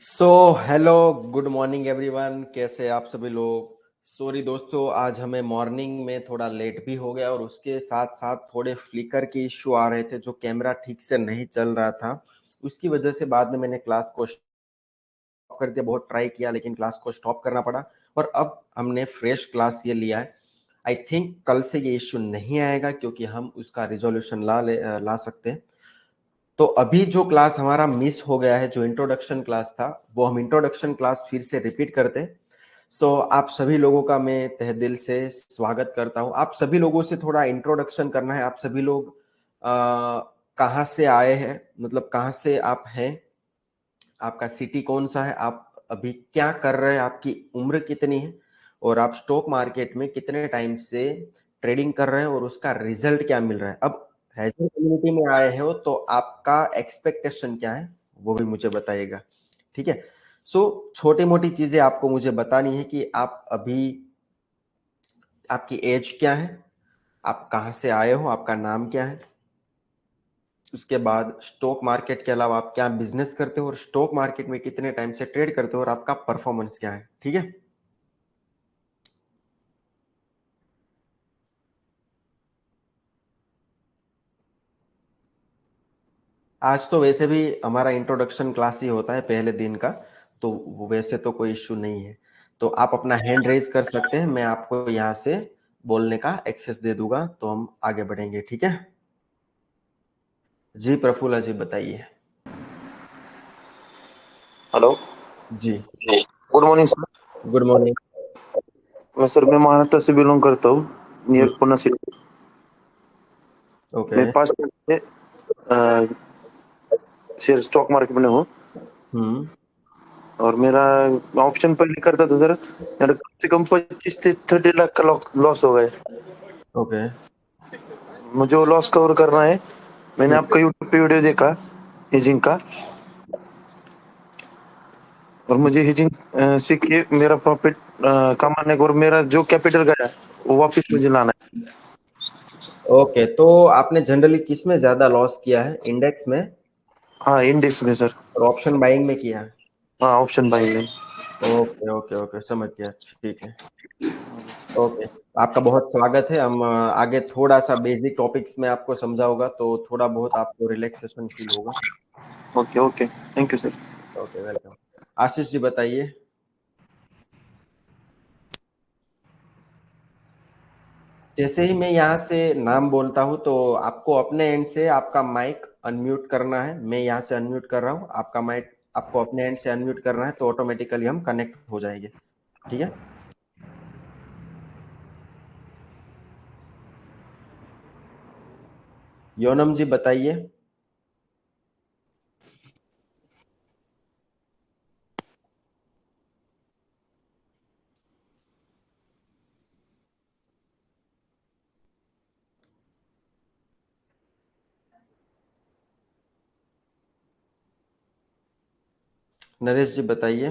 So hello, good morning everyone. कैसे आप सभी लोग। सॉरी दोस्तों, आज हमें मॉर्निंग में थोड़ा लेट भी हो गया और उसके साथ साथ थोड़े फ्लिकर के इश्यू आ रहे थे, जो कैमरा ठीक से नहीं चल रहा था। उसकी वजह से बाद में मैंने क्लास को स्टॉप कर दिया। बहुत ट्राई किया लेकिन क्लास को स्टॉप करना पड़ा और अब हमने फ्रेश क्लास ये लिया है। आई थिंक कल से ये इश्यू नहीं आएगा क्योंकि हम उसका रिजोल्यूशन ला सकते हैं। तो अभी जो क्लास हमारा मिस हो गया है, जो इंट्रोडक्शन क्लास था, वो हम इंट्रोडक्शन क्लास फिर से रिपीट करते हैं। आप सभी लोगों का मैं तहे दिल से स्वागत करता हूं। आप सभी लोगों से थोड़ा इंट्रोडक्शन करना है। आप सभी लोग कहाँ से आए हैं, मतलब कहाँ से आप हैं, आपका सिटी कौन सा है, आप अभी क्या कर रहे हैं, आपकी उम्र कितनी है और आप स्टॉक मार्केट में कितने टाइम से ट्रेडिंग कर रहे हैं और उसका रिजल्ट क्या मिल रहा है। अब हैजर कम्युनिटी में आए हो तो आपका एक्सपेक्टेशन क्या है वो भी मुझे बताइएगा, ठीक है। छोटी मोटी चीजें आपको मुझे बतानी है कि आप अभी, आपकी एज क्या है, आप कहाँ से आए हो, आपका नाम क्या है। उसके बाद स्टॉक मार्केट के अलावा आप क्या बिजनेस करते हो और स्टॉक मार्केट में कितने टाइम से ट्रेड करते हो और आपका परफॉर्मेंस क्या है, ठीक है। आज तो वैसे भी हमारा इंट्रोडक्शन क्लास ही होता है पहले दिन का, तो वैसे तो कोई इश्यू नहीं है। तो आप अपना हैंड रेज कर सकते हैं, मैं आपको यहाँ से बोलने का एक्सेस दे दूंगा, तो हम आगे बढ़ेंगे, ठीक है। जी प्रफुल्ला जी बताइए। हेलो। जी good morning sir. Good morning. मैं महाराष्ट्र से बिलोंग करता हूँ, नियर पुणे सिटी। ओके। मैं 5 साल से शेयर स्टॉक मार्केट में हूँ। हम्म। और मेरा ऑप्शन पहले करता था सर, मेरा कम से कम 25 से 30 लाख का लॉस हो गए। ओके। मुझे वो लॉस कवर करना है। मैंने आपका यूट्यूब पे वीडियो देखा हेजिंग का, और मुझे हेजिंग सीख के मेरा प्रॉफिट कमाने को और मेरा जो कैपिटल गया वो वापस मुझे लाना है। ओके, तो आपने जनरली किस में ज्यादा लॉस किया है, इंडेक्स में हाँ, इंडेक्स में सर। और ऑप्शन बाइंग में किया है। हाँ, ऑप्शन बाइंग में। ओके ओके ओके, समझ गया, ठीक है। ओके, आपका बहुत स्वागत है। हम आगे थोड़ा सा बेसिक टॉपिक्स में आपको समझाऊंगा, तो थोड़ा बहुत आपको रिलैक्सेशन फील होगा। Okay okay, thank you sir. Okay, welcome. Ashish ji बताइए। जैसे ही मैं यहाँ से नाम बोलता हूँ तो आपको अपने एंड से आपका माइक अनम्यूट करना है। मैं यहाँ से अनम्यूट कर रहा हूँ, आपका माइक आपको अपने एंड से अनम्यूट करना है, तो ऑटोमेटिकली हम कनेक्ट हो जाएंगे, ठीक है। योनम जी बताइए। नरेश जी बताइए।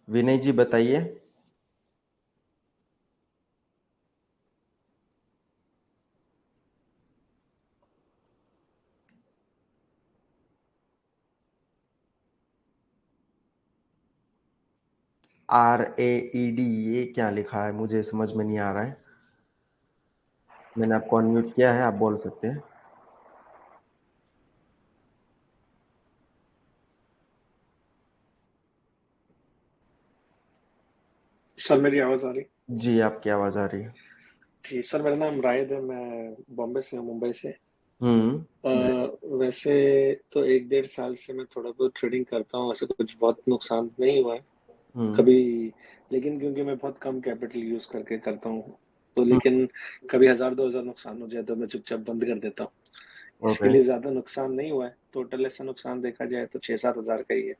विनय जी बताइए। RAED, ये क्या लिखा है, मुझे समझ में नहीं आ रहा है। मैंने आपको अनम्यूट किया है, आप बोल सकते हैं। सर मेरी आवाज आ रही। जी आपकी आवाज आ रही है। जी सर, मेरा नाम राहिद है, मैं बॉम्बे से हूँ, मुंबई से। ग्रेट। वैसे तो 1 डेढ़ साल से मैं थोड़ा बहुत ट्रेडिंग करता हूँ, ऐसे कुछ बहुत नुकसान नहीं हुआ है हम्म। कभी। लेकिन क्योंकि मैं बहुत कम कैपिटल यूज करके करता हूँ, तो हम्म। लेकिन कभी 1000 2000 नुकसान हो जाए तो मैं चुपचाप बंद कर देता हूँ। इसके ओके लिए ज्यादा नुकसान नहीं हुआ है, टोटल ऐसा नुकसान देखा जाए तो 6 7 हजार का ही है।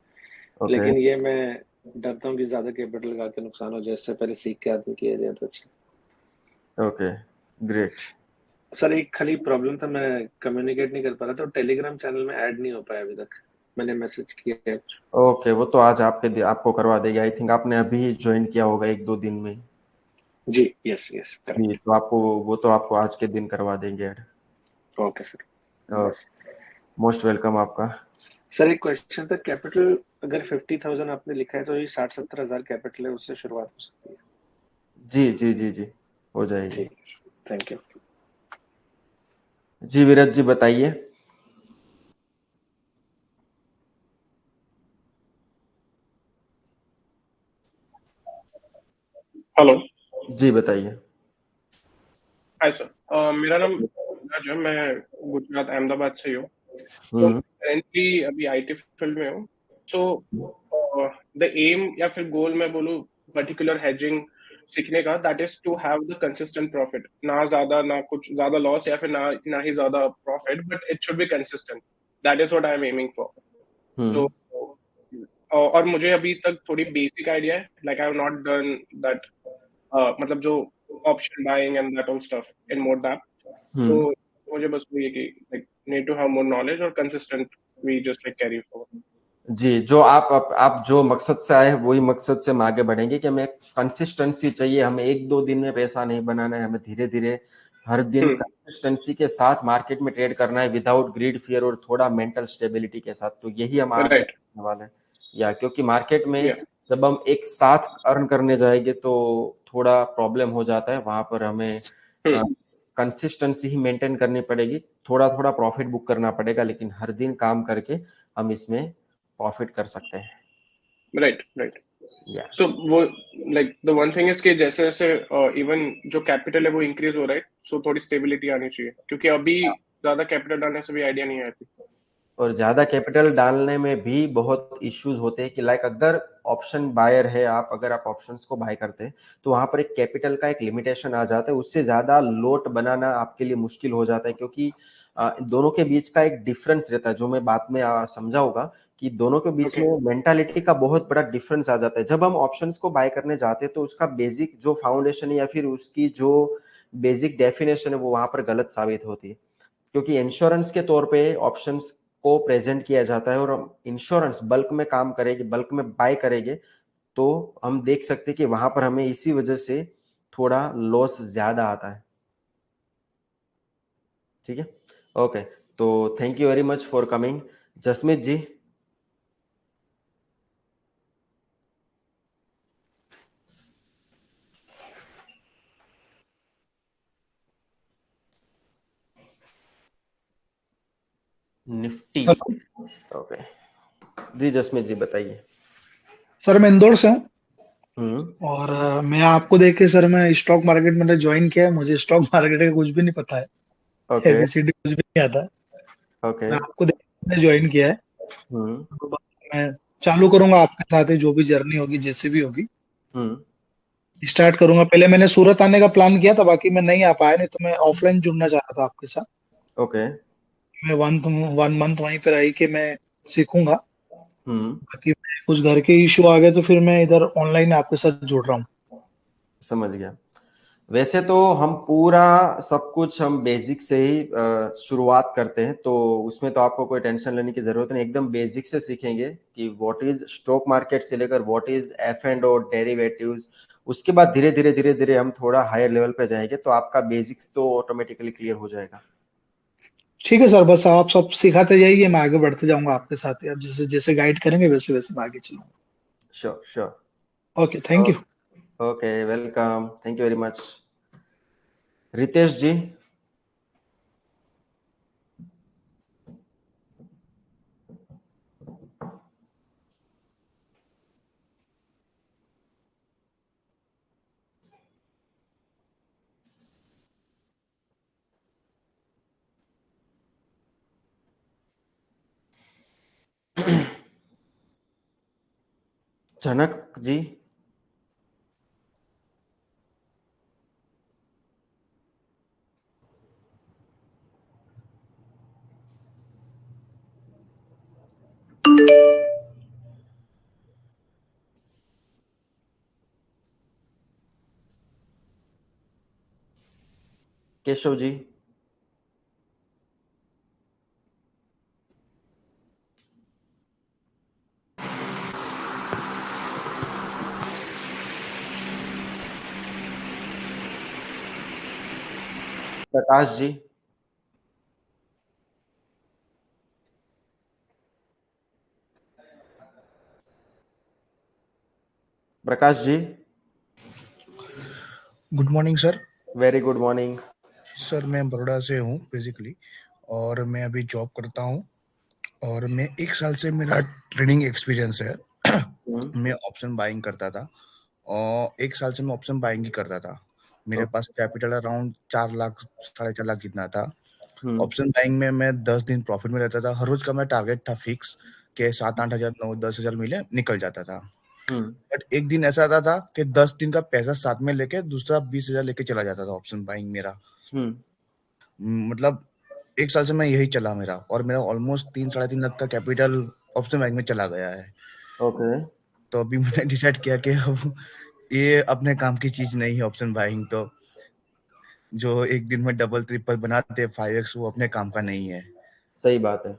ओके लेकिन ये मैं डरता हूँ कि ज्यादा कैपिटल लगा के नुकसान हो जाए, इससे पहले सीख के आदमी किया जाए तो अच्छा। Okay, great. सर एक खाली प्रॉब्लम था, मैं कम्युनिकेट नहीं कर पा रहा था, टेलीग्राम चैनल में ऐड नहीं हो पाया अभी तक। मैंने मैसेज किया है। ओके, वो तो आज आपको करवा देगी। आई थिंक आपने अभी ज्वाइन किया होगा 1-2 दिन में। जी, यस यस, जी, करेक्ट। तो आपको आज के दिन करवा देंगे ऐड। ओके सर, बस। मोस्ट वेलकम आपका। सर एक क्वेश्चन था, कैपिटल अगर 50,000 आपने लिखा है तो ये 60-70 हजार कैपिटल है, उससे शुरुआत हो सकती है? जी जी जी जी, हो जाएगी। ठीक, थैंक यू। जी विरत जी बताइए। हेलो। जी बताइए। हाय सर, मेरा नाम राज है। मैं गुजरात अहमदाबाद से हूँ। तो हम्म करेंटली अभी आईटी फील्ड में हूँ। सो द एम या फिर गोल मैं बोलूँ पर्टिकुलर हेजिंग सीखने का, that is to have the consistent profit. ना ज्यादा ना कुछ ज्यादा लॉस, या फिर ना ही ज्यादा profit, but it should be consistent. That is what I am aiming for. Hmm so और मुझे अभी तक थोड़ी बेसिक आइडिया है, like I have not done that, मतलब जो option buying and that all stuff in more depth. Hmm तो मुझे बस वो ये कि like need to have more knowledge और consistent we just like carry forward. जी, जो आप जो मकसद से आए हैं वही मकसद से हम आगे बढ़ेंगे कि हमें कंसिस्टेंसी चाहिए। हमें 1-2 दिन में पैसा नहीं बनाना है, हमें धीरे धीरे हर दिन हम्म, कंसिस्टेंसी के साथ मार्केट में ट्रेड करना है, विदाउट ग्रीड फियर और थोड़ा मेंटल स्टेबिलिटी के साथ। तो यही हम आगे राइट, करने वाले हैं। या क्योंकि मार्केट या, में जब हम एक साथ अर्न करने जाएंगे तो थोड़ा प्रॉब्लम हो जाता है। वहां पर हमें हम्म, कंसिस्टेंसी ही मेंटेन करनी पड़ेगी। थोड़ा थोड़ा प्रॉफिट बुक करना पड़ेगा, लेकिन हर दिन काम करके हम इसमें प्रॉफिट कर सकते हैं। Right right. या सो वो like the one thing is कि जैसे जैसे इवन जो कैपिटल है वो इंक्रीज हो रहा है, सो थोड़ी स्टेबिलिटी आनी चाहिए, क्योंकि अभी ज्यादा कैपिटल डालने से भी आइडिया नहीं आती। और ज्यादा कैपिटल डालने में भी बहुत इश्यूज होते हैं कि लाइक अगर ऑप्शन बायर है, आप अगर आप ऑप्शंस को बाय करते हैं तो वहां पर एक कैपिटल का एक लिमिटेशन आ जाता है। उससे ज्यादा लोट बनाना आपके लिए मुश्किल हो जाता है, क्योंकि दोनों के बीच का एक डिफरेंस रहता है, जो मैं बाद में समझाऊंगा कि दोनों के बीच ओके, में मेंटालिटी का बहुत बड़ा डिफरेंस आ जाता है। जब हम ऑप्शंस को बाय करने जाते हैं तो उसका बेसिक जो फाउंडेशन है या फिर उसकी जो बेसिक डेफिनेशन है वो वहां पर गलत साबित होती है। क्योंकि इंश्योरेंस के तौर पे ऑप्शंस को प्रेजेंट किया जाता है, और हम इंश्योरेंस बल्क में काम करेंगे, बल्क में बाय करेंगे, तो हम देख सकते हैं कि वहां पर हमें इसी वजह से थोड़ा लॉस ज्यादा आता है। ठीक है, ओके। तो thank you very much for coming. Jasmeet ji. Nifty. Hello okay, जी जसमीत जी बताइए। सर, मैं इंदौर से हूँ। हम्म और मैं आपको देख के सर, मैं स्टॉक मार्केट में ज्वाइन किया है। मुझे स्टॉक मार्केट का कुछ भी नहीं पता है, ओके एबीसीडी कुछ भी नहीं आता है। ओके। मैं आपको देख के ज्वाइन किया है। हम्म तो बस मैं चालू करूंगा आपके साथ ही, जो भी जर्नी होगी जैसे भी होगी हम्म स्टार्ट करूंगा। पहले मैंने सूरत आने का प्लान किया था, बाकी मैं नहीं आ पाया, नहीं तो मैं ऑफलाइन जुड़ना चाह रहा था आपके साथ। ओके। मैं वन मंथ वहीं पर रही के मैं सीखूंगा। हम्म बाकी कुछ घर के इशू आ गए तो फिर मैं इधर ऑनलाइन आपके साथ जुड़ रहा हूँ। समझ गया। वैसे तो हम पूरा सब कुछ हम बेसिक से ही शुरुआत करते हैं, तो उसमें तो आपको कोई टेंशन लेने की जरूरत नहीं। एकदम बेसिक से सीखेंगे कि व्हाट इज स्टॉक मार्केट से लेकर what is F and O derivatives. उसके बाद धीरे धीरे हम थोड़ा हायर लेवल पे जाएंगे, तो आपका बेसिक्स तो ऑटोमेटिकली क्लियर हो जाएगा। ठीक है सर, बस आप सब सिखाते जाइए, मैं आगे बढ़ते जाऊंगा आपके साथ ही। आप जैसे जैसे गाइड करेंगे वैसे वैसे मैं आगे चलूंगा। Sure sure. Okay, thank you. Okay, welcome, thank you very much. Ritesh ji. Janak ji. Keshav ji. Prakash ji. Prakash ji. Good morning sir. Very good morning. Sir मैं बड़ौदा से हूँ बेसिकली, और मैं अभी जॉब करता हूँ, और मैं 1 साल से मेरा ट्रेडिंग एक्सपीरियंस है। मैं ऑप्शन बाइंग करता था, और 1 साल से मैं ऑप्शन बाइंग ही करता था। मेरे पास कैपिटल अराउंड 4 लाख 4.5 लाख जितना था। ऑप्शन बाइंग में मैं 10 दिन प्रॉफिट में रहता था। हर रोज का मेरा टारगेट था फिक्स के 7-8 हजार 9-10 हजार मिले निकल जाता था। बट एक दिन ऐसा आता था कि 10 दिन का पैसा साथ में लेके दूसरा 20 हजार लेके चला जाता था ऑप्शन बाइंग मेरा। मतलब 1 साल से मैं यही चला मेरा, और मेरा ऑलमोस्ट 3-3.5 लाख का कैपिटल ऑप्शन बाइंग में चला गया है। ओके। तो अभी मैंने डिसाइड किया कि अब ये अपने काम की चीज नहीं है ऑप्शन बाइंग। तो जो एक दिन में डबल ट्रिपल बनाते 5x, वो अपने काम का नहीं है। सही बात है।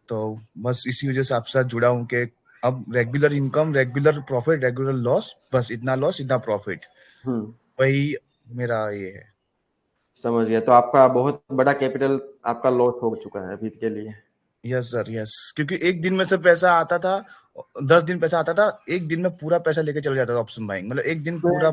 तो बस इसी वजह से आपके साथ जुड़ा हूँ कि अब regular income, regular profit, regular loss, बस इतना लॉस इतना प्रॉफिट, वही मेरा ये है। समझ गया। तो आपका बहुत बड़ा कैपिटल आपका लॉस हो चुका है अभी के लिए। Yes sir, yes. क्योंकि एक दिन में से पैसा आता था, 10 दिन पैसा आता था, एक दिन में पूरा पैसा लेके चला जाता था ऑप्शन बाइंग। मतलब एक दिन पूरा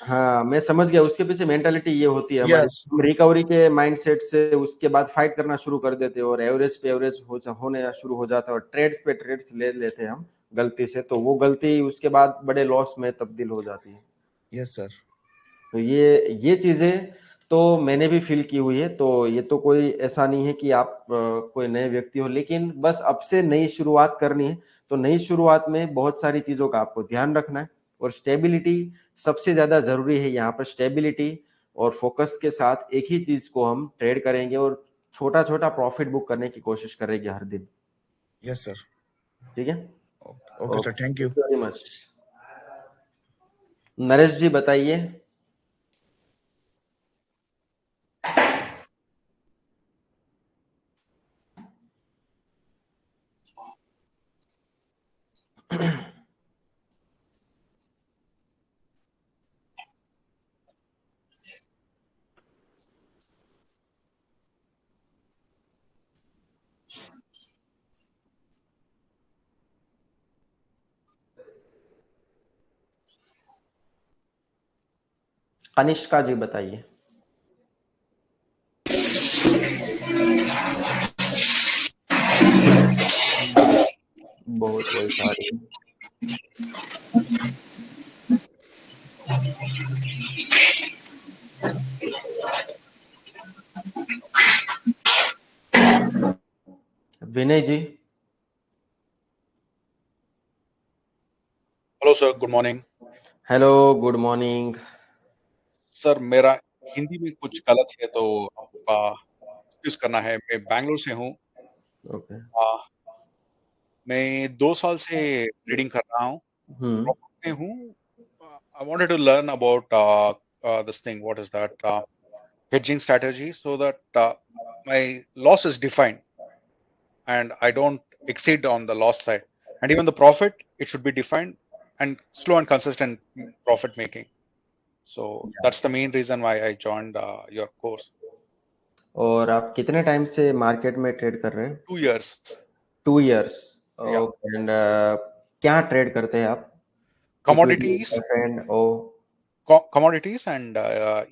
हाँ, मैं समझ गया। उसके पीछे मेंटालिटी ये होती है हमारी, यस हम रिकवरी के माइंडसेट से उसके बाद फाइट करना शुरू कर देते हैं और एवरेज पे एवरेज होने शुरू हो जाता है और ट्रेड्स पे ट्रेड्स ले लेते हैं हम गलती से, तो वो गलती उसके बाद बड़े लॉस में तब्दील हो जाती है। Yes sir. तो ये चीजें तो मैंने भी फील की हुई है। तो ये तो कोई ऐसा नहीं है कि आप कोई नए व्यक्ति हो, लेकिन बस अब से नई शुरुआत करनी है। तो नई शुरुआत में बहुत सारी चीजों का आपको ध्यान रखना है, और स्टेबिलिटी सबसे ज्यादा जरूरी है। यहाँ पर स्टेबिलिटी और फोकस के साथ एक ही चीज को हम ट्रेड करेंगे और छोटा छोटा प्रॉफिट बुक करने की कोशिश करेंगे हर दिन। Yes sir. ठीक है, okay sir, thank you very much. Naresh ji बताइए। कनिष्का जी बताइए। बहुत वही आ रही है। Vinay ji. Hello sir, good morning. Hello, good morning. Sir मेरा हिंदी में कुछ गलत है तो आपका एक्सक्यूज करना है। मैं बैंगलोर से हूँ। ओके। मैं 2 साल से ट्रेडिंग कर रहा हूँ। हम्म। प्रॉफिट में हूँ। I wanted to learn about this thing, what is that hedging strategy, so that my loss is defined and I don't exceed on the loss side, and even the profit, it should be defined and slow and consistent profit making. So that's the main reason why I joined your course. और आप कितने time से market में trade कर रहे हैं? 2 years. 2 years। Yeah. Okay. And क्या trade करते हैं आप? Commodities, and oh commodities and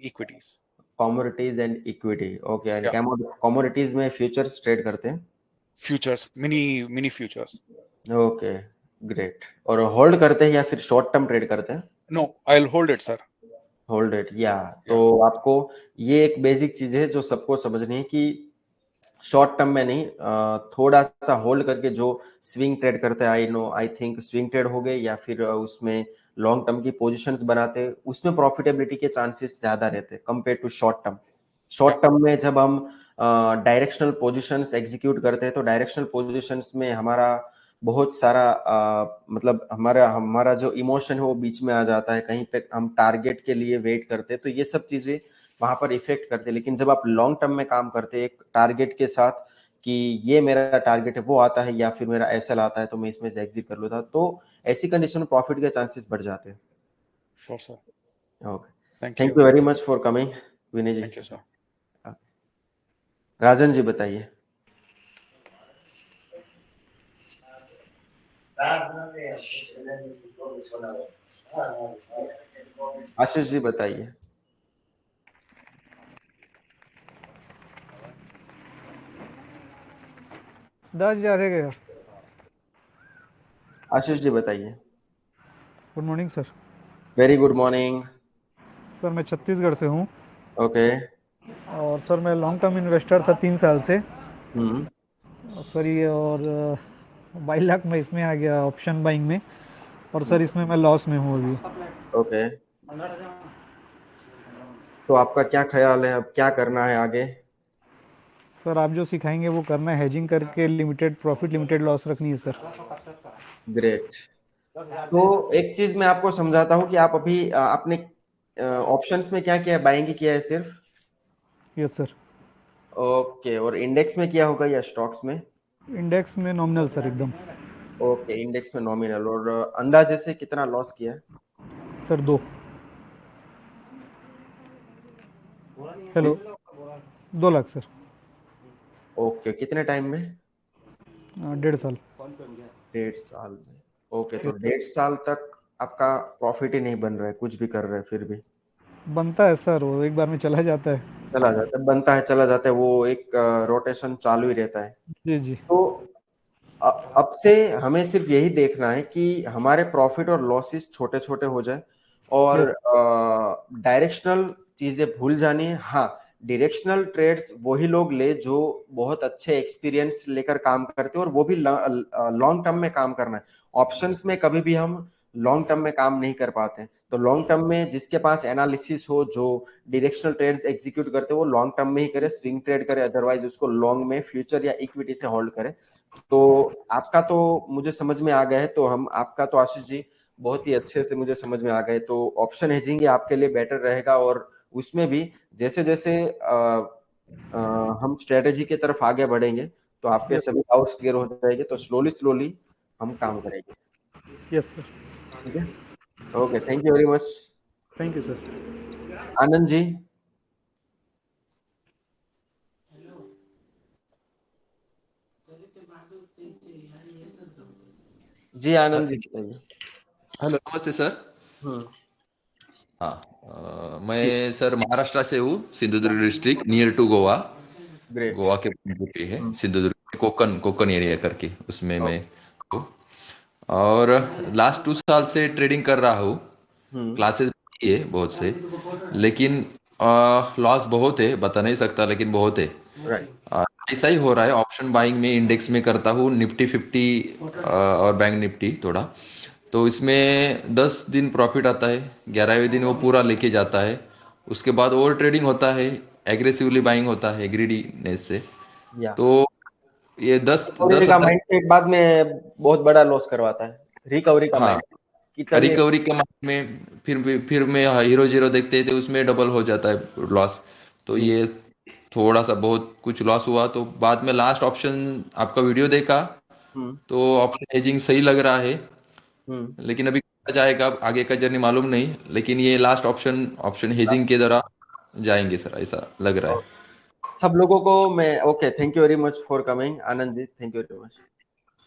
equities. Commodities and equity. Okay. And Yeah. Commodities में फ्यूचर्स ट्रेड करते हैं? Futures, mini futures. Okay, great. और होल्ड करते हैं या फिर शॉर्ट टर्म ट्रेड करते हैं? No, I'll hold it, sir. Hold it, या। तो Yeah. आपको ये एक बेसिक चीज है जो सबको समझनी है कि शॉर्ट टर्म में नहीं, थोड़ा सा होल्ड करके जो स्विंग ट्रेड करते हैं, आई थिंक स्विंग ट्रेड हो गए या फिर उसमें लॉन्ग टर्म की पोजीशंस बनाते हैं, उसमें प्रॉफिटेबिलिटी के चांसेस ज्यादा रहते हैं compare to short term. Short term में जब हम डायरेक्शनल पोजीशंस एग्जीक्यूट करते हैं तो डायरेक्शनल पोजीशंस में हमारा बहुत सारा मतलब हमारा जो इमोशन है वो बीच में आ जाता है, कहीं पे हम टारगेट के लिए वेट करते हैं, तो ये सब चीजें वहां पर इफेक्ट करते हैं। लेकिन जब आप लॉन्ग टर्म में काम करते हैं एक टारगेट के साथ कि ये मेरा टारगेट है, वो आता है या फिर मेरा एसएल आता है तो मैं इसमें से एग्जिट कर लूँ, तो ऐसी कंडीशन में प्रॉफिट के चांसेस बढ़ जाते हैं। Sure, sir. Okay, Thank thank you. You very much for coming Vinay ji. Thank you, sir. Rajan ji बताइए। आशीष जी बताइए। $10,000 आशीष जी बताइए। Good morning sir. Very good morning. Sir मैं छत्तीसगढ़ से हूँ ओके। और सर मैं लॉन्ग टर्म इन्वेस्टर था 3 साल से। सर ये और 22 लाख में इसमें आ गया ऑप्शन बाइंग में, और सर इसमें मैं लॉस में हूँ अभी। ओके, तो आपका क्या ख्याल है, अब क्या करना है आगे? सर आप जो सिखाएंगे वो करना है, हेजिंग करके लिमिटेड प्रॉफिट लिमिटेड लॉस रखनी है सर। ग्रेट। तो एक चीज मैं आपको समझाता हूँ कि आप अभी अपने ऑप्शंस में क्या किया है, बाइंग किया है सिर्फ? Yes sir. ओके, और इंडेक्स में किया होगा या स्टॉक्स में? इंडेक्स में नॉमिनल सर एकदम। ओके, इंडेक्स में नॉमिनल। और अंदाजे से कितना लॉस किया है? Sir 2। Hello, 2 lakh sir. Okay, कितने टाइम में? 1.5 साल। 1.5 साल में। ओके, तो 1.5 साल तक आपका प्रॉफिट ही नहीं बन रहा है, कुछ भी कर रहे हैं फिर भी? बनता है सर, वो एक बार में चला जाता है। चला जाता है, बनता है चला जाता है, वो एक रोटेशन चालू ही रहता है। जी जी। तो अब से हमें सिर्फ यही देखना है कि हमारे प्रॉफिट और लॉसेस छोटे छोटे हो जाए, और यस। डायरेक्शनल चीजें भूल जानी है। हाँ, डायरेक्शनल ट्रेड्स वही लोग ले जो बहुत अच्छे एक्सपीरियंस लेकर काम करते हैं, और वो भी लॉन्ग टर्म में काम करना है। ऑप्शंस में कभी भी हम लॉन्ग टर्म में काम नहीं कर पाते हैं। तो लॉन्ग टर्म में जिसके पास एनालिसिस हो, जो डायरेक्शनल ट्रेड्स एग्जीक्यूट करते हैं, वो लॉन्ग टर्म में ही करे, स्विंग ट्रेड करे, अदरवाइज उसको लॉन्ग में फ्यूचर या इक्विटी से होल्ड करे। तो आपका तो मुझे समझ में आ गया है, तो हम आपका तो आशीष जी बहुत ही अच्छे से मुझे समझ में आ गए। तो ऑप्शन हेजिंग ही आपके लिए बेटर रहेगा, और उसमें भी जैसे जैसे हम स्ट्रेटेजी की तरफ आगे बढ़ेंगे तो आपके यस सभी डाउट्स क्लियर हो जाएंगे, तो स्लोली स्लोली हम काम करेंगे। Yes sir. ठीक है, okay, thank you very much. Thank you sir. Anand ji. जी आनंद जी बताइए। हेलो, नमस्ते सर। हम्म। हाँ, मैं सर महाराष्ट्र से हूँ, Sindhudurg district near to Goa. Great. Goa के पे है सिंधुदुर्ग में, कोकन कोकन एरिया करके उसमें मैं हूँ। और लास्ट 2 साल से ट्रेडिंग कर रहा हूँ। क्लासेस भी है बहुत से, लेकिन लॉस बहुत है, बता नहीं सकता, लेकिन बहुत है। राइट। ऐसा ही हो रहा है। ऑप्शन बाइंग में इंडेक्स में करता हूँ, निफ्टी 50 और बैंक निफ्टी थोड़ा। तो इसमें 10 दिन प्रॉफिट आता है, 11वें दिन वो पूरा लेके जाता है। उसके बाद ओवर ट्रेडिंग होता है, एग्रेसिवली बाइंग होता है ग्रीडीनेस से। या तो ये दस रिकवरी दस का हजार माइंडसेट बाद में बहुत बड़ा लॉस करवाता है, रिकवरी का हाँ, माइंड कि चलिए। रिकवरी के मार्केट में फिर में हीरो जीरो देखते थे, उसमें डबल हो जाता है लॉस। तो जी। ये थोड़ा सा बहुत कुछ लॉस हुआ, तो बाद में लास्ट ऑप्शन आपका वीडियो देखा, हम्म। तो ऑप्शन हेजिंग सही लग रहा है। हम्म। लेकिन अभी कहा जाएगा, आगे का जर्नी मालूम नहीं, लेकिन ये लास्ट ऑप्शन ऑप्शन हेजिंग के द्वारा जाएंगे सर, ऐसा लग रहा है। सब लोगों को मैं okay, thank you very much for coming Anand ji, thank you very much.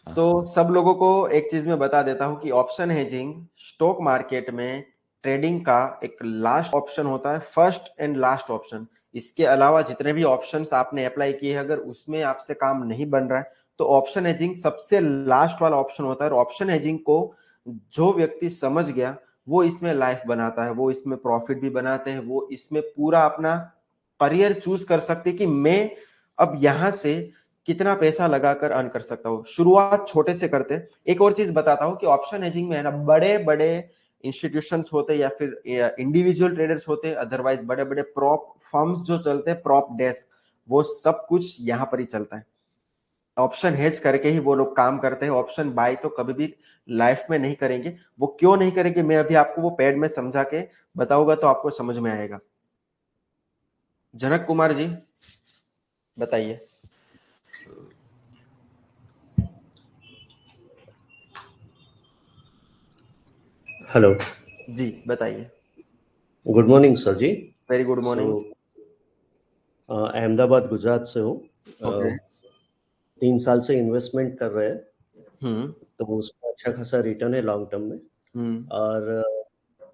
हाँ, सो सब लोगों को एक चीज मैं बता देता हूं कि ऑप्शन हेजिंग स्टॉक मार्केट में ट्रेडिंग का एक लास्ट ऑप्शन होता है, फर्स्ट एंड लास्ट ऑप्शन। इसके अलावा जितने भी ऑप्शंस आपने अप्लाई किए हैं, अगर उसमें आपसे काम नहीं बन रहा है तो ऑप्शन हेजिंग सबसे लास्ट वाला ऑप्शन होता है। और ऑप्शन हेजिंग को जो व्यक्ति समझ गया वो इसमें लाइफ बनाता है, वो इसमें प्रॉफिट भी बनाते हैं, वो इसमें पूरा अपना करियर चूज कर सकते कि मैं अब यहां से कितना पैसा लगाकर अर्न कर सकता हूँ। शुरुआत छोटे से करते हैं। एक और चीज बताता हूँ कि ऑप्शन हेजिंग में है ना, बड़े बड़े इंस्टीट्यूशंस होते हैं या फिर इंडिविजुअल ट्रेडर्स होते हैं, अदरवाइज बड़े बड़े प्रॉप फर्म्स जो चलते हैं, प्रॉप डेस्क, वो सब कुछ यहाँ पर ही चलता है। ऑप्शन हेज करके ही वो लोग काम करते हैं, ऑप्शन बाय तो कभी भी लाइफ में नहीं करेंगे। वो क्यों नहीं करेंगे, मैं अभी आपको वो पैड में समझा के बताऊंगा तो आपको समझ में आएगा। जनक कुमार जी बताइए। हेलो, जी बताइए। गुड मॉर्निंग सर जी। Very good so morning. Ahmedabad Gujarat से हूँ। ओके। 3 साल से इन्वेस्टमेंट कर रहे हैं, हम्म तो उसका अच्छा खासा रिटर्न है लॉन्ग टर्म में। हम्म और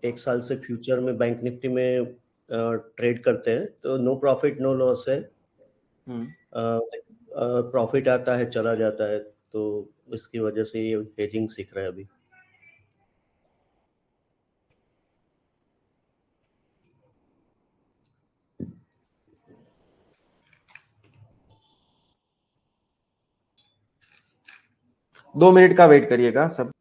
1 साल से फ्यूचर में बैंक निफ्टी में ट्रेड करते हैं, तो नो प्रॉफिट नो लॉस है। हम्म प्रॉफिट आता है चला जाता है, तो इसकी वजह से ये हेजिंग सीख रहे हैं अभी। दो मिनट का वेट करिएगा सब।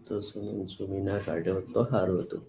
તો સુમીના કાઢ્યો તો સારું હતું.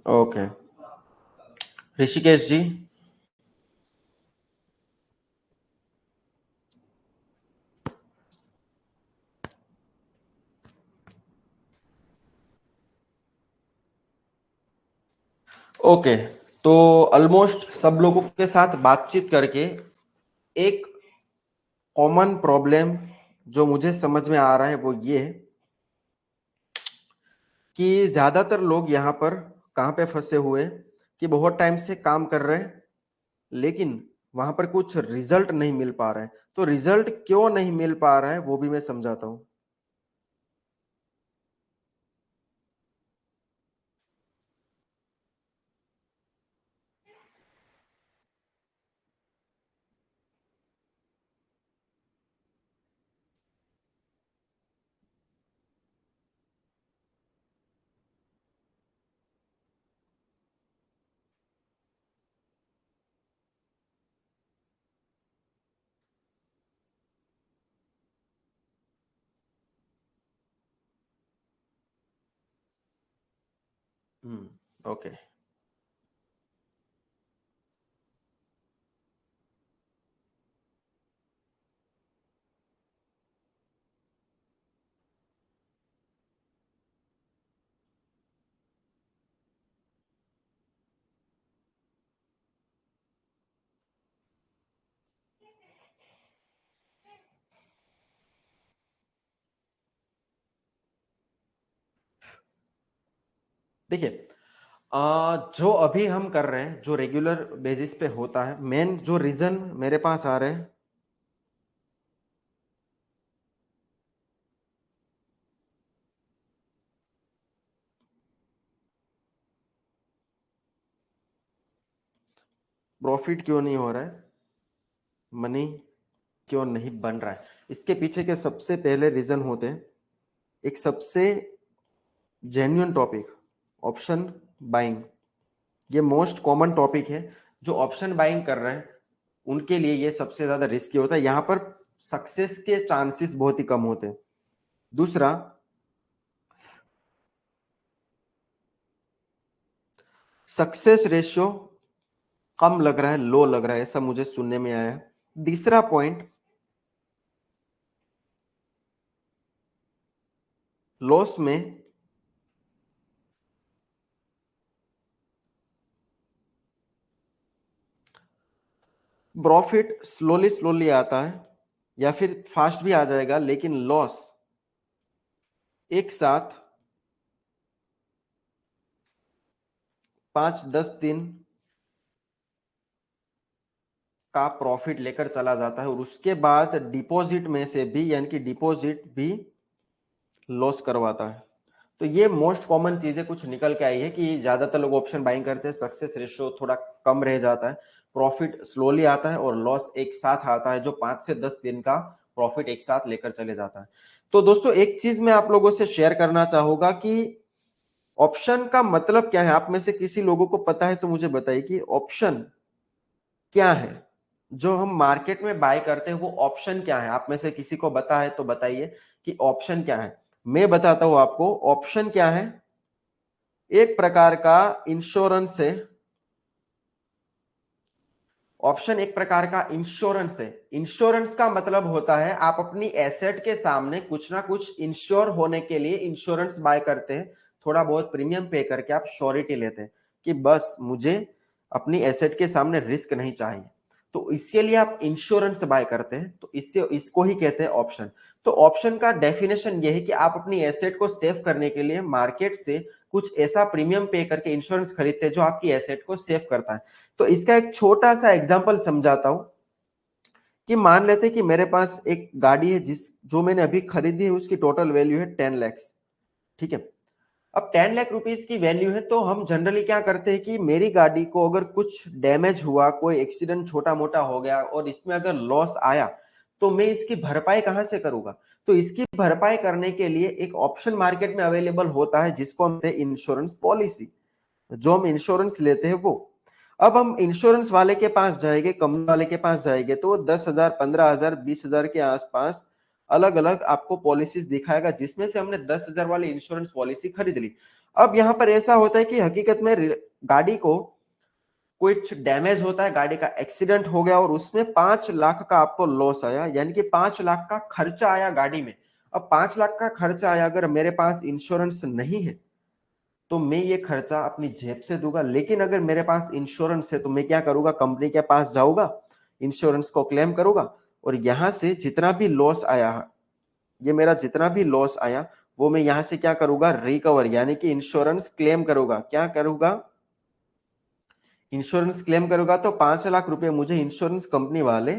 ओके ऋषिकेश जी। ओके, तो ऑलमोस्ट सब लोगों के साथ बातचीत करके एक कॉमन प्रॉब्लम जो मुझे समझ में आ रहा है वो ये है कि ज्यादातर लोग यहाँ पर कहाँ पे फंसे हुए हैं कि बहुत टाइम से काम कर रहे हैं लेकिन वहां पर कुछ रिजल्ट नहीं मिल पा रहा है। तो रिजल्ट क्यों नहीं मिल पा रहा है वो भी मैं समझाता हूँ। ओके देखिए, जो अभी हम कर रहे हैं जो रेगुलर बेसिस पे होता है, मेन जो रीजन मेरे पास आ रहे हैं प्रॉफिट क्यों नहीं हो रहा है, मनी क्यों नहीं बन रहा है? इसके पीछे के सबसे पहले रीजन होते हैं, एक सबसे जेन्युइन टॉपिक ऑप्शन बाइंग। ये मोस्ट कॉमन टॉपिक है, जो ऑप्शन बाइंग कर रहे हैं उनके लिए ये सबसे ज्यादा रिस्की होता है, यहां पर सक्सेस के चांसेस बहुत ही कम होते हैं। दूसरा, सक्सेस रेशियो कम लग रहा है, लो लग रहा है, ऐसा मुझे सुनने में आया। तीसरा पॉइंट, लॉस में प्रॉफिट स्लोली स्लोली आता है या फिर फास्ट भी आ जाएगा, लेकिन लॉस एक साथ 5-10 दिन का प्रॉफिट लेकर चला जाता है और उसके बाद डिपॉजिट में से भी, यानी कि डिपॉजिट भी लॉस करवाता है। तो ये मोस्ट कॉमन चीजें कुछ निकल के आई है कि ज्यादातर लोग ऑप्शन बाइंग करते हैं, सक्सेस रेशियो थोड़ा कम रह जाता है, प्रॉफिट स्लोली आता है और लॉस एक साथ आता है, जो 5 से 10 दिन का प्रॉफिट एक साथ लेकर चले जाता है। तो दोस्तों एक चीज मैं आप लोगों से शेयर करना चाहूंगा कि ऑप्शन का मतलब क्या है। आप में से किसी लोगों को पता है तो मुझे बताइए कि ऑप्शन क्या है, जो हम मार्केट में बाय करते हैं वो ऑप्शन क्या है। आप में से किसी को पता है तो बताइए कि ऑप्शन क्या है। मैं बताता हूं आपको, ऑप्शन क्या है, एक प्रकार का इंश्योरेंस है। ऑप्शन एक प्रकार का इंश्योरेंस है। इंश्योरेंस का मतलब होता है आप अपनी एसेट के सामने कुछ ना कुछ इंश्योर होने के लिए इंश्योरेंस बाय करते हैं, थोड़ा बहुत प्रीमियम पे करके आप श्योरिटी लेते हैं कि बस मुझे अपनी एसेट के सामने रिस्क नहीं चाहिए, तो इसके लिए आप इंश्योरेंस बाय करते हैं, तो इसको ही कहते हैं ऑप्शन। तो ऑप्शन का डेफिनेशन यह है कि आप अपनी एसेट को सेव करने के लिए मार्केट से कुछ ऐसा प्रीमियम पे करके इंश्योरेंस खरीदते हैं जो आपकी एसेट को सेव करता है। तो इसका एक छोटा सा एग्जांपल समझाता हूं कि मान लेते हैं कि मेरे पास एक गाड़ी है जो मैंने अभी खरीदी है, उसकी टोटल वैल्यू है 10 लाख। ठीक है, अब 10 लाख रुपीस की वैल्यू है, तो हम जनरली क्या करते हैं कि मेरी गाड़ी को अगर कुछ डैमेज हुआ, कोई एक्सीडेंट छोटा मोटा हो गया और इसमें अगर लॉस आया, तो मैं इसकी भरपाई कहां से करूंगा? तो इसकी भरपाई करने के लिए एक ऑप्शन मार्केट में अवेलेबल होता है जिसको हम कहते हैं इंश्योरेंस पॉलिसी, जो हम इंश्योरेंस लेते हैं वो। अब हम इंश्योरेंस वाले के पास जाएंगे, कंपनी वाले के पास जाएंगे, तो 10,000, 15,000, 20,000 के आसपास अलग अलग आपको पॉलिसीज दिखाएगा, जिसमें से हमने 10,000 वाली इंश्योरेंस पॉलिसी खरीद ली। अब यहाँ पर ऐसा होता है कि हकीकत में गाड़ी को कुछ डैमेज होता है, गाड़ी का एक्सीडेंट हो गया और उसमें 5 लाख का आपको लॉस आया, यानी कि 5 लाख का खर्चा आया गाड़ी में। अब 5 लाख का खर्चा आया, अगर मेरे पास इंश्योरेंस नहीं है तो मैं ये खर्चा अपनी जेब से दूंगा, लेकिन अगर मेरे पास इंश्योरेंस है तो मैं क्या करूंगा, कंपनी के पास जाऊंगा, इंश्योरेंस को क्लेम करूंगा और यहां से जितना भी लॉस आया, ये मेरा जितना भी लॉस आया वो मैं यहां से क्या करूंगा, रिकवर, यानी कि इंश्योरेंस क्लेम करूंगा। क्या करूंगा? इंश्योरेंस क्लेम करूंगा, तो 5 लाख रुपए मुझे इंश्योरेंस कंपनी वाले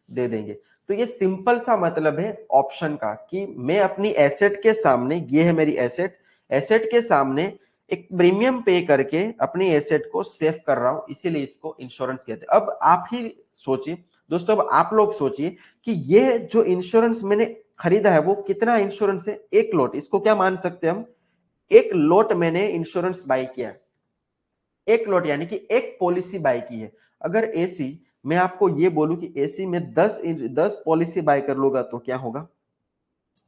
दे देंगे। तो ये सिंपल सा मतलब है ऑप्शन का कि मैं अपनी एसेट के सामने, ये है मेरी एसेट, एसेट के सामने एक प्रीमियम पे करके अपनी एसेट को सेव कर रहा हूं, इसीलिए इसको इंश्योरेंस कहते हैं। अब आप ही सोचिए दोस्तों, अब आप लोग सोचिए कि ये जो इंश्योरेंस मैंने खरीदा है वो कितना इंश्योरेंस है? एक लोट, इसको क्या मान सकते हैं हम, एक लोट मैंने इंश्योरेंस बाय किया है, एक लोट यानी कि एक पॉलिसी बाय की है। अगर एसी, मैं आपको ये बोलूं कि एसी में 10 पॉलिसी बाय कर लूंगा तो क्या होगा?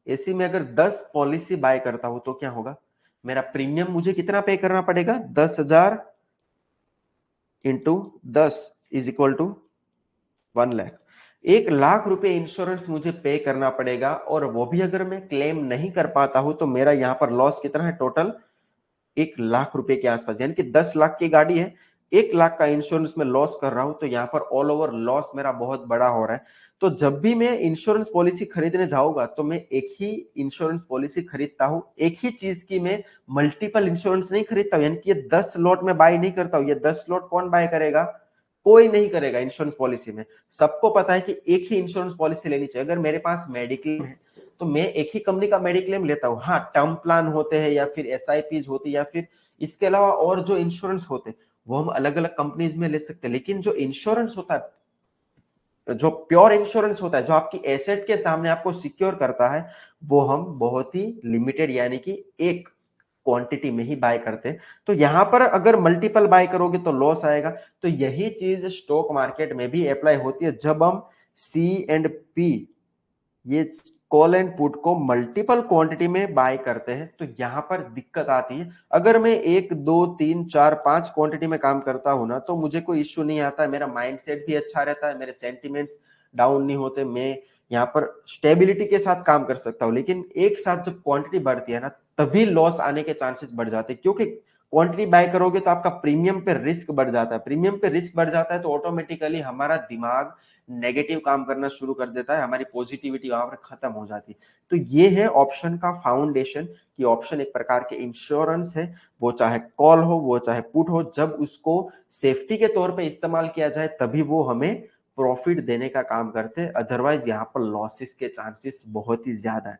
एसी में अगर 10 पॉलिसी बाय करता हूं तो क्या होगा? मेरा प्रीमियम मुझे कितना पे करना पड़ेगा? 10,000 into 10 is equal to 1 lakh. 1 lakh रुपए इंश्योरेंस मुझे पे करना पड़ेगा, और वो भी अगर मैं क्लेम नहीं कर पाता हूं तो मेरा यहां पर लॉस कितना है? टोटल 1 लाख रुपए के आसपास, यानी कि 10 लाख की गाड़ी है, 1 लाख का इंश्योरेंस में लॉस कर रहा हूं, तो यहां पर ऑल ओवर लॉस मेरा बहुत बड़ा हो रहा है। तो जब भी मैं इंश्योरेंस पॉलिसी खरीदने जाऊंगा तो मैं एक ही इंश्योरेंस पॉलिसी खरीदता हूं, एक ही चीज की मैं मल्टीपल इंश्योरेंस नहीं खरीदता हूं, यानी कि ये 10 लॉट में बाय नहीं करता हूं। ये 10 लॉट कौन बाय करेगा? कोई नहीं करेगा। इंश्योरेंस पॉलिसी में सबको पता है कि एक ही इंश्योरेंस पॉलिसी लेनी चाहिए। अगर मेरे पास मेडिक्लेम है तो मैं एक ही कंपनी का मेडिक्लेम लेता हूं। हाँ, टर्म प्लान होते हैं या फिर SIPs होती है या फिर इसके अलावा और जो इंश्योरेंस होते हैं वो हम अलग अलग कंपनीज में ले सकते हैं, लेकिन जो इंश्योरेंस होता है, जो प्योर इंश्योरेंस होता है, जो आपकी एसेट के सामने आपको सिक्योर करता है, वो हम बहुत ही लिमिटेड यानी कि एक क्वांटिटी में ही बाय करते हैं। तो यहां पर अगर मल्टीपल बाय करोगे तो लॉस आएगा। तो यही चीज स्टॉक मार्केट में भी अप्लाई होती है। जब हम सी एंड पी, ये कॉल एंड पुट को मल्टीपल क्वांटिटी में बाय करते हैं, तो यहां पर दिक्कत आती है। अगर मैं 1 2 3 4 5 क्वांटिटी में काम करता हूं ना, तो मुझे कोई इश्यू नहीं आता है, मेरा माइंडसेट भी अच्छा रहता है, मेरे सेंटिमेंट्स डाउन नहीं होते, मैं यहाँ पर स्टेबिलिटी के साथ काम कर सकता हूँ। लेकिन एक साथ जब क्वांटिटी बढ़ती है ना, तभी लॉस आने के चांसेस बढ़ जाते हैं, क्योंकि क्वांटिटी बाय करोगे तो आपका प्रीमियम पे रिस्क बढ़ जाता है। प्रीमियम पे रिस्क बढ़ जाता है तो ऑटोमेटिकली हमारा दिमाग नेगेटिव काम करना शुरू कर देता है, हमारी पॉजिटिविटी वहां पर खत्म हो जाती है। तो ये है ऑप्शन का फाउंडेशन, कि ऑप्शन एक प्रकार के इंश्योरेंस है, वो चाहे कॉल हो, वो चाहे पुट हो, जब उसको सेफ्टी के तौर पे इस्तेमाल किया जाए तभी वो हमें प्रॉफिट देने का काम करते हैं, अदरवाइज यहाँ पर लॉसेस के चांसेस बहुत ही ज्यादा है।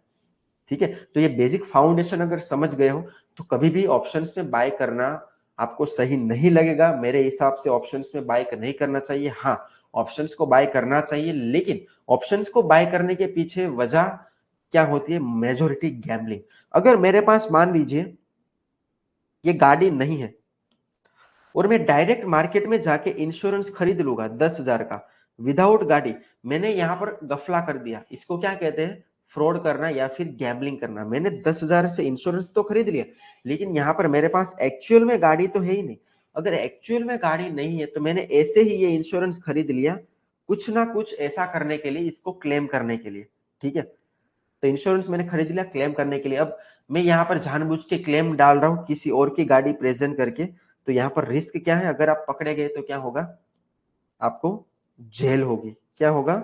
ठीक है, तो ये बेसिक फाउंडेशन अगर समझ गए हो तो कभी भी ऑप्शंस में बाय करना आपको सही नहीं लगेगा। मेरे हिसाब से ऑप्शंस में बाय नहीं करना चाहिए। हाँ, ऑप्शंस को बाय करना चाहिए, लेकिन ऑप्शंस को बाय करने के पीछे वजह क्या होती है? Majority gambling. अगर मेरे पास मान लीजिए ये गाड़ी नहीं है और मैं डायरेक्ट मार्केट में जाके इंश्योरेंस खरीद लूंगा 10,000 का विदाउट गाड़ी, मैंने यहां पर गफला कर दिया। इसको क्या कहते हैं? फ्रॉड करना या फिर गैम्बलिंग करना। मैंने 10,000 से इंश्योरेंस तो खरीद लिया, लेकिन यहां पर मेरे पास एक्चुअल में गाड़ी तो है ही नहीं। अगर एक्चुअल में गाड़ी नहीं है तो मैंने ऐसे ही ये इंश्योरेंस खरीद लिया कुछ ना कुछ ऐसा करने के लिए, इसको क्लेम करने के लिए। ठीक है, तो इंश्योरेंस मैंने खरीद लिया क्लेम करने के लिए। अब मैं यहाँ पर जानबूझ के क्लेम डाल रहा हूं किसी और की गाड़ी प्रेजेंट करके, तो यहाँ पर रिस्क क्या है? अगर आप पकड़े गए तो क्या होगा? आपको जेल होगी। क्या होगा?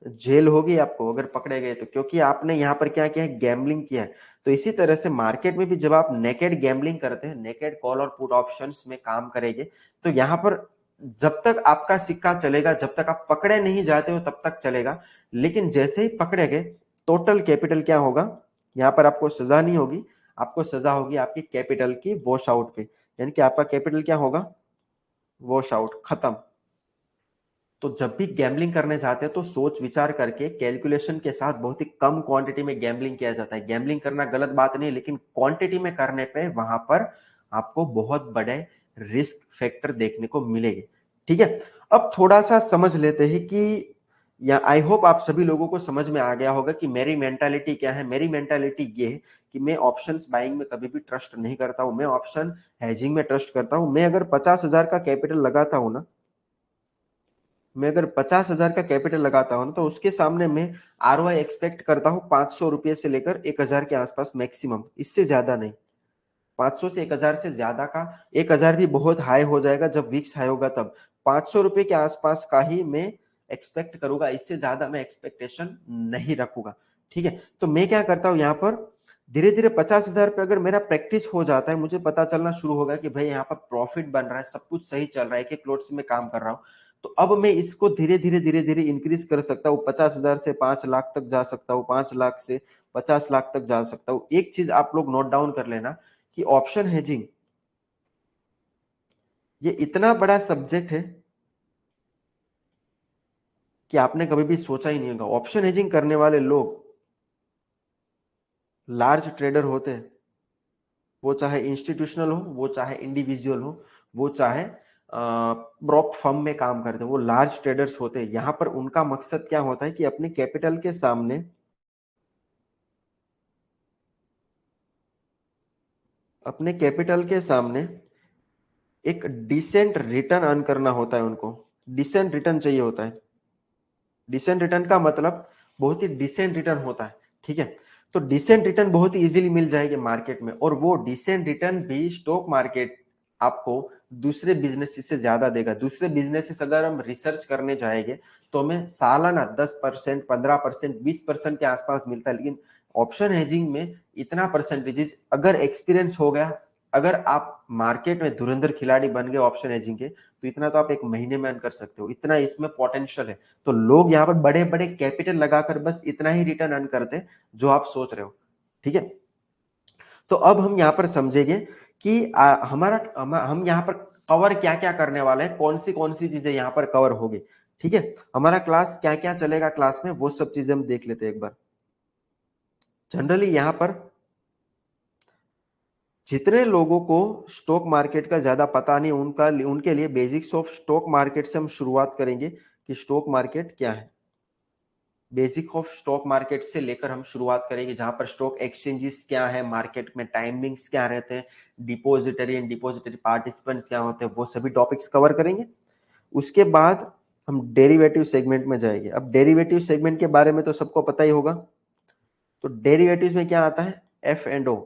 जेल होगी आपको अगर पकड़े गए तो, क्योंकि आपने यहाँ पर क्या किया है? गैम्बलिंग किया है। तो इसी तरह से मार्केट में भी जब आप नेकेड गैम्बलिंग करते हैं, नेकेड कॉल और पुट ऑप्शंस में काम करेंगे, तो यहाँ पर जब तक आपका सिक्का चलेगा, जब तक आप पकड़े नहीं जाते हो तब तक चलेगा। लेकिन जैसे ही पकड़े गए, टोटल कैपिटल क्या होगा? यहाँ पर आपको सजा नहीं होगी, आपको सजा होगी आपकी कैपिटल की वॉश आउट पे, यानी कि आपका कैपिटल क्या होगा? वॉश आउट, खत्म। तो जब भी गैम्बलिंग करने जाते हैं तो सोच विचार करके कैलकुलेशन के साथ बहुत ही कम क्वांटिटी में गैम्बलिंग किया जाता है। गैम्बलिंग करना गलत बात नहीं, लेकिन क्वांटिटी में करने पे वहां पर आपको बहुत बड़े रिस्क फैक्टर देखने को मिलेंगे। ठीक है, अब थोड़ा सा समझ लेते हैं कि, या आई होप आप सभी लोगों को समझ में आ गया होगा कि मेरी मेंटालिटी क्या है। मेरी मेंटालिटी ये है कि मैं ऑप्शंस बाइंग में कभी भी ट्रस्ट नहीं करता हूं, मैं ऑप्शन हेजिंग में ट्रस्ट करता हूं। मैं अगर 50,000 का कैपिटल लगाता हूं ना, मैं अगर 50,000 का कैपिटल लगाता हूं तो उसके सामने मैं आरओआई एक्सपेक्ट करता हूं 500 रुपए से लेकर 1,000 के आसपास मैक्सिमम, इससे ज्यादा नहीं। 500 से 1,000 से ज्यादा का, 1,000 भी बहुत हाई हो जाएगा जब वीक्स हाई होगा तब। 500 रुपए के आसपास का ही मैं एक्सपेक्ट करूंगा, इससे ज्यादा मैं एक्सपेक्टेशन नहीं रखूंगा। ठीक है, तो मैं क्या करता हूं यहाँ पर, धीरे धीरे 50,000 पे अगर मेरा प्रैक्टिस हो जाता है, मुझे पता चलना शुरू होगा कि भाई यहाँ पर प्रॉफिट बन रहा है, सब कुछ सही चल रहा है, एक एक लोड से मैं काम कर रहा हूँ, तो अब मैं इसको धीरे धीरे इंक्रीज कर सकता हूँ। 50,000 से 5 लाख तक जा सकता हूँ, 5 लाख से 50 लाख तक जा सकता हूँ। एक चीज आप लोग नोट डाउन कर लेना कि ऑप्शन हेजिंग ये इतना बड़ा सब्जेक्ट है कि आपने कभी भी सोचा ही नहीं होगा। ऑप्शन हेजिंग करने वाले लोग लार्ज ट्रेडर होते हैं, वो चाहे इंस्टीट्यूशनल हो, वो चाहे इंडिविजुअल हो, वो चाहे ब्रोक फर्म में काम करते हैं, वो लार्ज ट्रेडर्स होते हैं। यहां पर उनका मकसद क्या होता है कि अपने कैपिटल के सामने एक डिसेंट रिटर्न अर्न करना होता है। उनको डिसेंट रिटर्न चाहिए होता है। डिसेंट रिटर्न का मतलब बहुत ही डिसेंट रिटर्न होता है। ठीक है, तो डिसेंट रिटर्न बहुत ही इजीली मिल जाएगी मार्केट में, और वो डिसेंट रिटर्न भी स्टॉक मार्केट आपको दूसरे बिजनेस से ज्यादा देगा। दूसरे बिजनेसेस अगर हम रिसर्च करने जाएंगे तो हमें सालाना 10%, 15%, 20% के आसपास मिलता है, लेकिन ऑप्शन हेजिंग में इतना परसेंटेज अगर एक्सपीरियंस हो गया, अगर आप मार्केट में धुरंधर खिलाड़ी बन गए ऑप्शन हेजिंग के, तो इतना तो आप एक महीने में अर्न कर सकते हो, इतना इसमें पोटेंशियल है। तो लोग यहाँ पर बड़े बड़े कैपिटल लगाकर बस इतना ही रिटर्न अर्न करते हैं जो आप सोच रहे हो। ठीक है, तो अब हम यहाँ पर समझेंगे कि हम यहाँ पर कवर क्या क्या करने वाला है, कौन सी चीजें यहाँ पर कवर होगी। ठीक है, हमारा क्लास क्या क्या चलेगा क्लास में, वो सब चीजें हम देख लेते हैं एक बार। जनरली यहाँ पर जितने लोगों को स्टॉक मार्केट का ज्यादा पता नहीं उनके लिए बेसिक्स ऑफ स्टॉक मार्केट से हम शुरुआत करेंगे कि स्टॉक मार्केट क्या है। बेसिक ऑफ स्टॉक मार्केट से लेकर हम शुरुआत करेंगे, जहां पर स्टॉक एक्सचेंजेस क्या है, मार्केट में टाइमिंग्स क्या रहते हैं, डिपॉजिटरी एंड डिपॉजिटरी पार्टिसिपेंट्स क्या होते हैं, वो सभी टॉपिक्स कवर करेंगे। उसके बाद हम डेरिवेटिव सेगमेंट में जाएंगे। अब डेरिवेटिव सेगमेंट के बारे में तो सबको पता ही होगा। तो डेरिवेटिव्स में क्या आता है, एफ एंड ओ।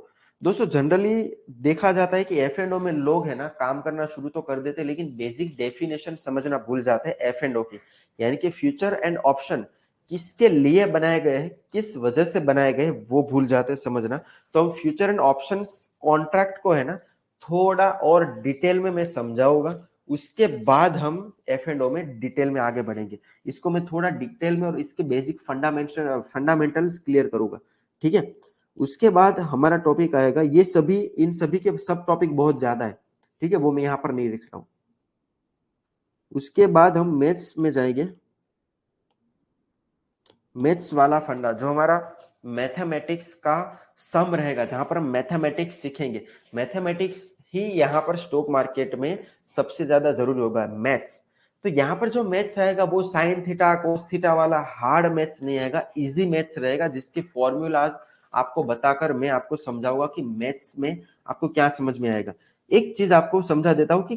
दोस्तों जनरली देखा जाता है कि एफ एंड ओ में लोग है ना काम करना शुरू तो कर देते, लेकिन बेसिक डेफिनेशन समझना भूल जाते हैं एफ एंड ओ की, यानी कि फ्यूचर एंड ऑप्शन किसके लिए बनाए गए हैं, किस वजह से बनाए गए, वो भूल जाते हैं समझना। तो हम फ्यूचर एंड ऑप्शन कॉन्ट्रैक्ट को है ना थोड़ा और डिटेल में मैं समझाऊंगा, उसके बाद हम एफ एंड ओ में डिटेल में आगे बढ़ेंगे। इसको मैं थोड़ा डिटेल में और इसके बेसिक फंडामेंटल्स क्लियर करूंगा। ठीक है, उसके बाद हमारा टॉपिक आएगा, ये सभी इन सभी के सब टॉपिक बहुत ज्यादा है, ठीक है, वो मैं यहां पर नहीं लिख रहा हूं। उसके बाद हम मैथ्स में जाएंगे। मैथ्स वाला फंडा जो हमारा मैथमेटिक्स का सम रहेगा, जहां पर हम मैथमेटिक्स सीखेंगे। मैथमेटिक्स ही यहाँ पर स्टॉक मार्केट में सबसे ज्यादा जरूरी होगा, मैथ्स। तो यहाँ पर जो मैथ्स आएगा वो साइन थीटा कोस थीटा वाला हार्ड मैथ्स नहीं आएगा, इजी मैथ्स रहेगा, जिसके फॉर्मूलाज आपको बताकर मैं आपको समझाऊंगा कि मैथ्स में आपको क्या समझ में आएगा। एक चीज आपको समझा देता हूं कि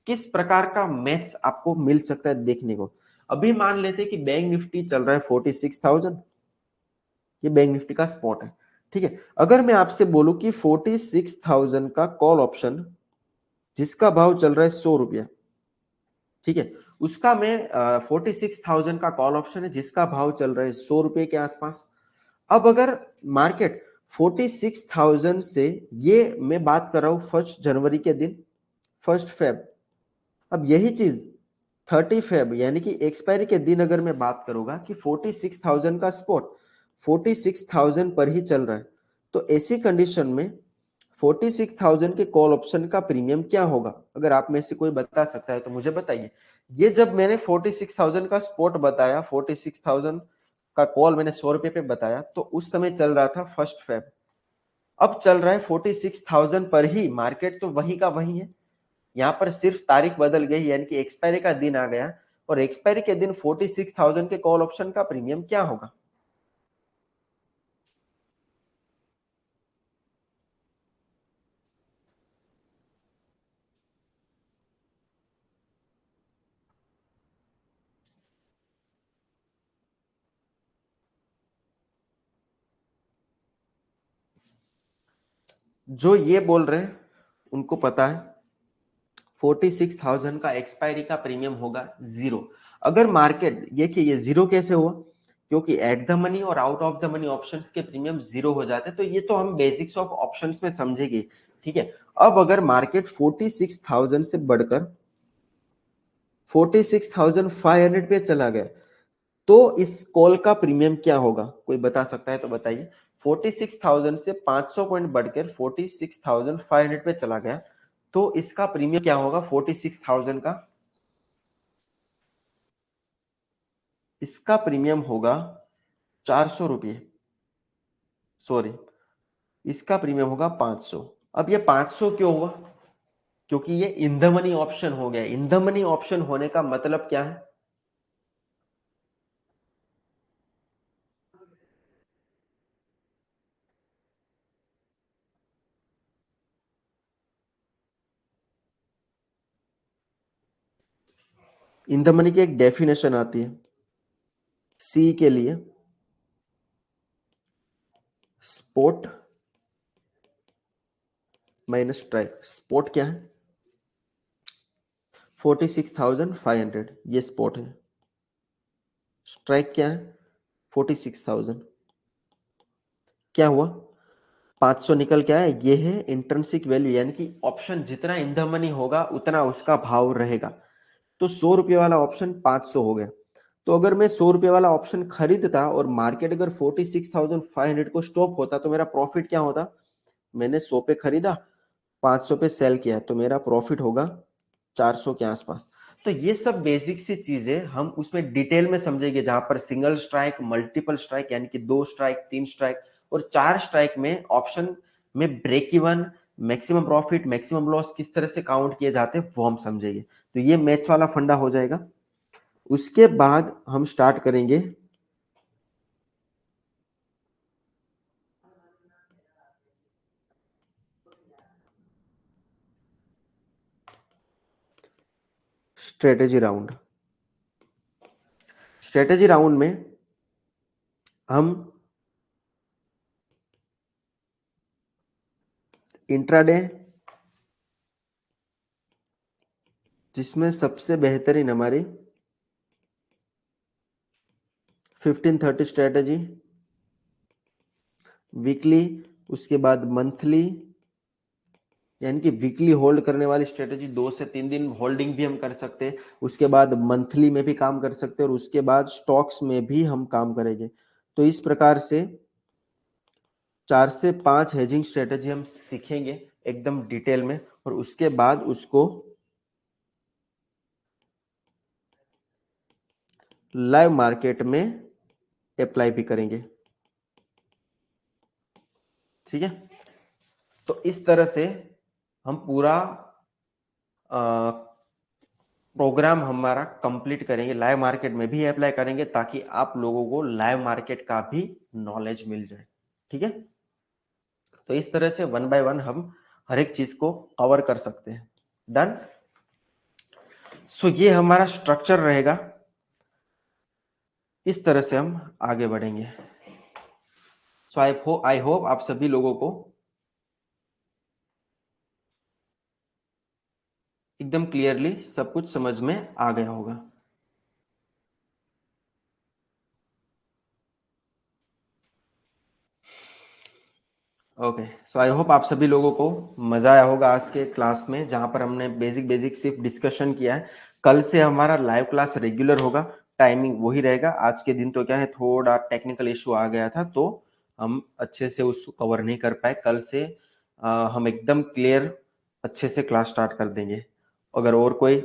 किस प्रकार का मैथ्स आपको मिल सकता है देखने को। अभी मान लेते हैं कि बैंक निफ्टी चल रहा है 46,000, ये बैंक निफ्टी का स्पॉट है। ठीक है, अगर मैं आपसे बोलूं कि 46,000 का कॉल ऑप्शन जिसका भाव चल रहा है 100 रुपया, ठीक है, उसका मैं 46,000 का कॉल ऑप्शन है जिसका भाव चल रहा है 100 रुपए के आसपास। अब अगर मार्केट 46,000 से, ये मैं बात कर रहा हूं 1 जनवरी के दिन, 1 फेब, अब यही चीज 30 फेब यानी कि एक्सपायरी के दिन अगर मैं बात करूंगा कि 46,000 का स्पॉट 46,000 पर ही चल रहा है, तो ऐसी कंडीशन में 46,000 के कॉल ऑप्शन का प्रीमियम क्या होगा, अगर आप में से कोई बता सकता है तो मुझे बताइए। ये जब मैंने 46,000 का स्पॉट बताया, 46,000 का कॉल मैंने 100 रुपए पे बताया, तो उस समय चल रहा था 1 फेब। अब चल रहा है 46,000 पर ही, मार्केट तो वही का वही है, यहाँ पर सिर्फ तारीख बदल गई, यानी कि एक्सपायरी का दिन आ गया, और एक्सपायरी के दिन 46,000 के कॉल ऑप्शन का प्रीमियम क्या होगा। जो ये बोल रहे हैं उनको पता है 46,000 का एक्सपायरी का प्रीमियम होगा 0। अगर मार्केट, देखिए ये 0 कैसे हुआ, क्योंकि एट द मनी और out of the money options के प्रीमियम 0 हो जाते हैं, तो ये तो हम बेसिक्स ऑफ ऑप्शंस में समझेंगे। ठीक है, अब अगर मार्केट 46,000 से बढ़कर 46,500 पे चला गया, तो इस कॉल का प्रीमियम क्या होगा, कोई बता सकता है तो बताइए। 46,000 से 500 पॉइंट बढ़कर 46,500 पे चला गया, तो इसका प्रीमियम क्या होगा 46,000 का, इसका प्रीमियम होगा 400 रुपये, सॉरी, इसका प्रीमियम होगा 500। अब ये 500 क्यों हुआ, क्योंकि ये इन द मनी ऑप्शन हो गया। इन द मनी ऑप्शन होने का मतलब क्या है, इन द मनी की एक डेफिनेशन आती है सी के लिए, स्पॉट माइनस स्ट्राइक। स्पॉट क्या है 46,500, ये स्पॉट है। स्ट्राइक क्या है 46,000। क्या हुआ 500 निकल के आया, ये है इंट्रिंसिक वैल्यू, यानी कि ऑप्शन जितना इन द मनी होगा उतना उसका भाव रहेगा। तो 100 रुपये वाला ऑप्शन 500 हो गया। तो अगर मैं 100 रुपये वाला ऑप्शन खरीदता और मार्केट अगर 46,500 को स्टॉप होता, तो मेरा प्रॉफिट क्या होता, मैंने 100 पे खरीदा 500 पे सेल किया, तो मेरा प्रॉफिट होगा 400 के आसपास। तो ये सब बेसिक सी चीजें हम उसमें डिटेल में समझेंगे, जहां पर सिंगल स्ट्राइक, मल्टीपल स्ट्राइक यानी कि 2 स्ट्राइक, 3 स्ट्राइक और 4 स्ट्राइक में ऑप्शन में break even, maximum profit, maximum loss किस तरह से काउंट किए जाते हैं वो हम समझेंगे। तो ये मैथ्स वाला फंडा हो जाएगा। उसके बाद हम स्टार्ट करेंगे स्ट्रेटेजी राउंड। स्ट्रेटेजी राउंड में हम इंट्राडे, जिसमें सबसे बेहतरीन हमारी 1530 स्ट्रेटेजी, वीकली, उसके बाद मंथली यानी कि वीकली होल्ड करने वाली स्ट्रेटेजी 2 से 3 दिन होल्डिंग भी हम कर सकते हैं, उसके बाद मंथली में भी काम कर सकते हैं और उसके बाद स्टॉक्स में भी हम काम करेंगे। तो इस प्रकार से 4 से 5 हेजिंग स्ट्रेटेजी हम सीखेंगे एकदम डिटेल में, और उसके बाद उसको लाइव मार्केट में अप्लाई भी करेंगे। ठीक है, तो इस तरह से हम पूरा प्रोग्राम हमारा कंप्लीट करेंगे, लाइव मार्केट में भी अप्लाई करेंगे ताकि आप लोगों को लाइव मार्केट का भी नॉलेज मिल जाए। ठीक है, तो इस तरह से 1 बाय 1 हम हर एक चीज को कवर कर सकते हैं। डन। सो ये हमारा स्ट्रक्चर रहेगा, इस तरह से हम आगे बढ़ेंगे। सो आई होप आप सभी लोगों को एकदम क्लियरली सब कुछ समझ में आ गया होगा। ओके, सो आई होप आप सभी लोगों को मजा आया होगा आज के क्लास में, जहां पर हमने बेसिक सिर्फ डिस्कशन किया है। कल से हमारा लाइव क्लास रेगुलर होगा, टाइमिंग वही रहेगा। आज के दिन तो क्या है, थोड़ा टेक्निकल इशू आ गया था तो हम अच्छे से उसको कवर नहीं कर पाए। कल से हम एकदम क्लियर अच्छे से क्लास स्टार्ट कर देंगे। अगर और कोई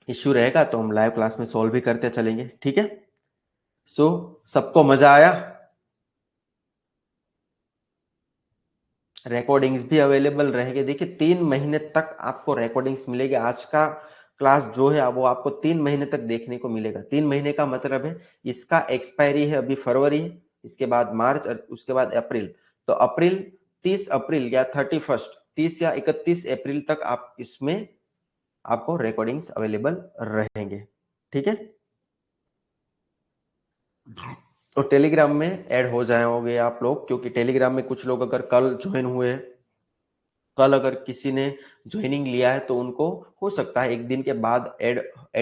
इश्यू रहेगा तो हम लाइव क्लास में सॉल्व भी करते चलेंगे। ठीक है, सो सबको मजा आया? रिकॉर्डिंग्स भी अवेलेबल रहेंगे। देखिए 3 महीने तक आपको रिकॉर्डिंग्स मिलेगी। आज का क्लास जो है वो आपको 3 महीने तक देखने को मिलेगा। 3 महीने का मतलब है इसका एक्सपायरी है अभी फरवरी, इसके बाद मार्च और उसके बाद अप्रैल। तो अप्रैल 30 अप्रैल या 30 या 31 अप्रैल तक आप इसमें आपको रिकॉर्डिंग्स अवेलेबल रहेंगे। ठीक है, तो टेलीग्राम में ऐड हो जाओगे आप लोग, क्योंकि टेलीग्राम में कुछ लोग अगर कल ज्वाइन हुए हैं, कल अगर किसी ने ज्वाइनिंग लिया है तो उनको हो सकता है एक दिन के बाद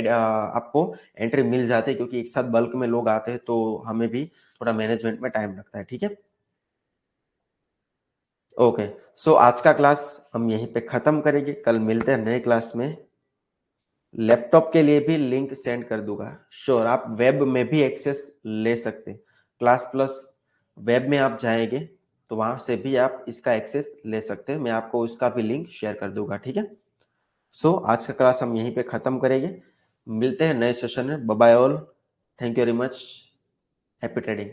आपको एंट्री मिल जाते हैं, क्योंकि एक साथ बल्क में लोग आते हैं तो हमें भी थोड़ा मैनेजमेंट में टाइम लगता है। ठीक है, ओके। सो आज का क्लास हम यहीं पे खत्म करेंगे, कल मिलते हैं नए क्लास में। लैपटॉप के लिए भी लिंक सेंड कर दूंगा। श्योर, आप वेब में भी एक्सेस ले सकते हैं। क्लास प्लस वेब में आप जाएंगे तो वहां से भी आप इसका एक्सेस ले सकते हैं। मैं आपको उसका भी लिंक शेयर कर दूंगा। ठीक है, सो आज का क्लास हम यहीं पे खत्म करेंगे। मिलते हैं नए सेशन में। Bye bye all, thank you very much, happy trading.